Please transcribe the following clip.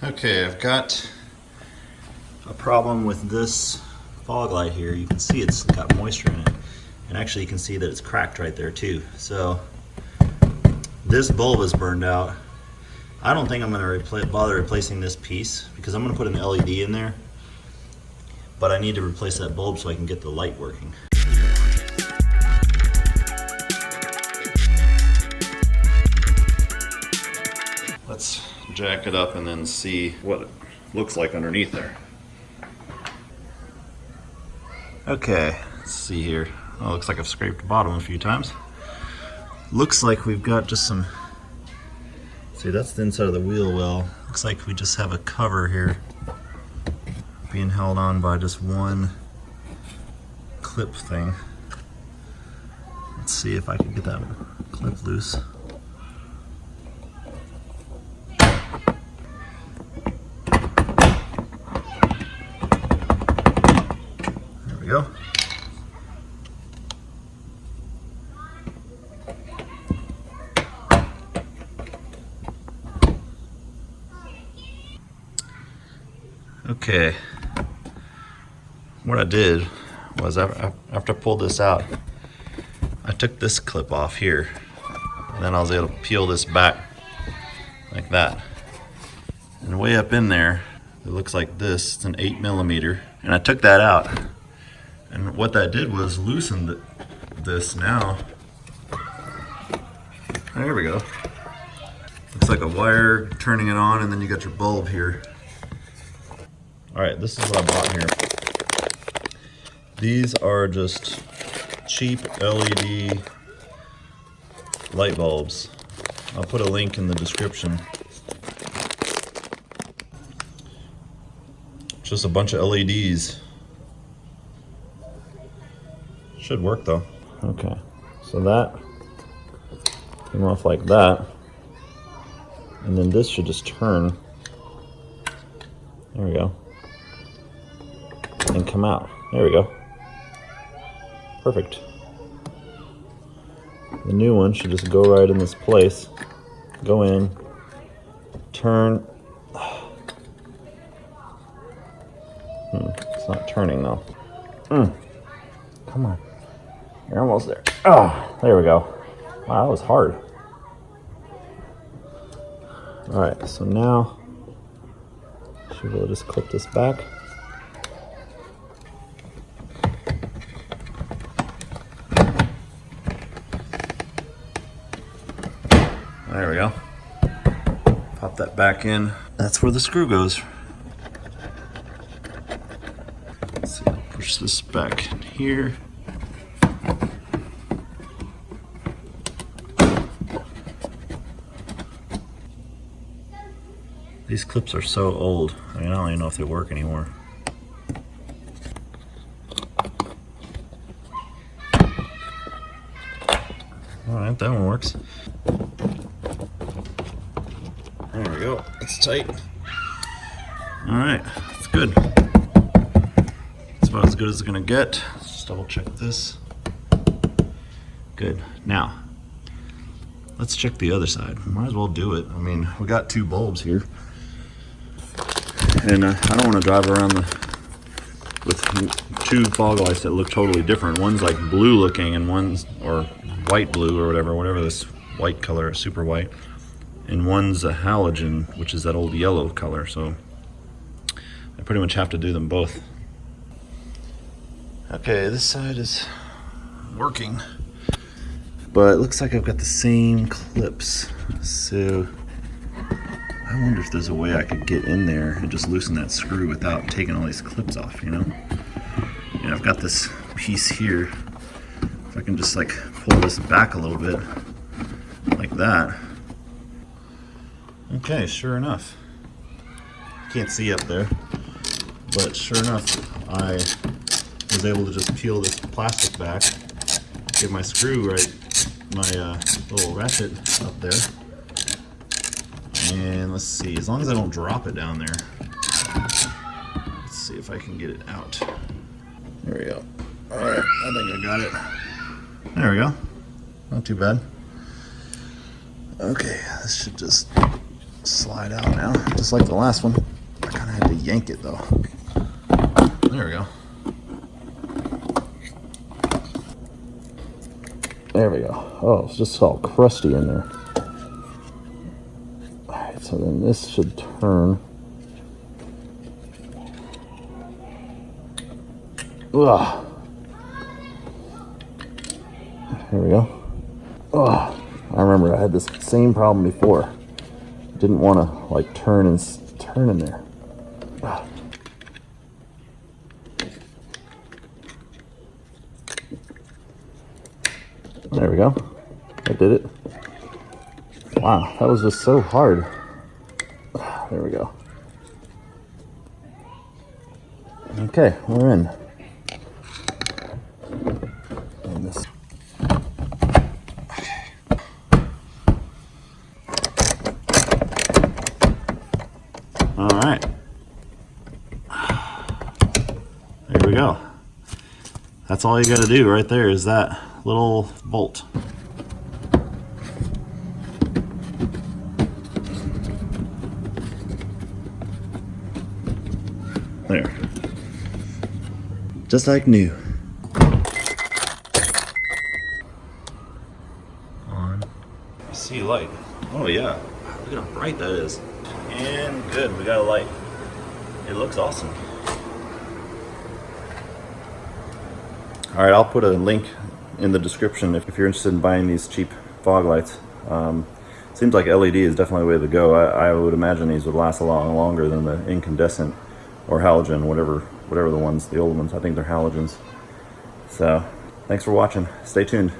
Okay, I've got a problem with this fog light here. You can see it's got moisture in it. And actually you can see that it's cracked right there too. So this bulb is burned out. I don't think I'm going to bother replacing this piece because I'm going to put an LED in there. But I need to replace that bulb so I can get the light working. Let's jack it up and then see what it looks like underneath there. Okay, let's see here. Oh, looks like I've scraped the bottom a few times. Looks like we've got just some, see, that's the inside of the wheel well. Looks like we just have a cover here being held on by just one clip thing. Let's see if I can get that clip loose. There we go. Okay, what I did was after I pulled this out, I took this clip off here, and then I was able to peel this back like that. And way up in there, it looks like this, it's an 8mm, and I took that out. And what that did was loosen this now. There we go. Looks like a wire turning it on, and then you got your bulb here. Alright, this is what I bought here. These are just cheap LED light bulbs. I'll put a link in the description. Just a bunch of LEDs. Should work though. Okay, so that came off like that. And then this should just turn. There we go. And come out. There we go. Perfect. The new one should just go right in this place. Go in, turn. It's not turning though. Come on. You're almost there. Oh, there we go. Wow, that was hard. Alright, so now should be able to just clip this back. There we go. Pop that back in. That's where the screw goes. Let's see, I'll push this back in here. These clips are so old. I mean, I don't even know if they work anymore. Alright, that one works. There we go. It's tight. Alright, it's good. It's about as good as it's gonna get. Let's just double check this. Good. Now, let's check the other side. Might as well do it. I mean, we got two bulbs here. And I don't want to drive around with two fog lights that look totally different. One's like blue looking and one's, or white blue or whatever this white color, super white. And one's a halogen, which is that old yellow color. So I pretty much have to do them both. Okay, this side is working, but it looks like I've got the same clips. So I wonder if there's a way I could get in there and just loosen that screw without taking all these clips off, you know? And I've got this piece here. If I can just like pull this back a little bit, like that. Okay, sure enough. Can't see up there, but sure enough, I was able to just peel this plastic back, get my screw right, my little ratchet up there. And let's see, as long as I don't drop it down there. Let's see if I can get it out. There we go. Alright, I think I got it. There we go. Not too bad. Okay, this should just slide out now, just like the last one. I kind of had to yank it though. There we go. There we go. Oh, it's just all crusty in there. All right, so then this should turn. Ugh. There we go. Ugh. I remember I had this same problem before. Didn't want to like turn in there. Ugh. There we go. I did it. Wow, that was just so hard. There we go. Okay, we're in. And this. All right. There we go. That's all you got to do right there is that little bolt. There. Just like new. On. See light. Oh yeah. Look at how bright that is. And good, we got a light. It looks awesome. All right, I'll put a link in the description if you're interested in buying these cheap fog lights. Seems like LED is definitely the way to go. I would imagine these would last a lot longer than the incandescent or halogen, whatever the old ones. I think they're halogens. So, thanks for watching. Stay tuned.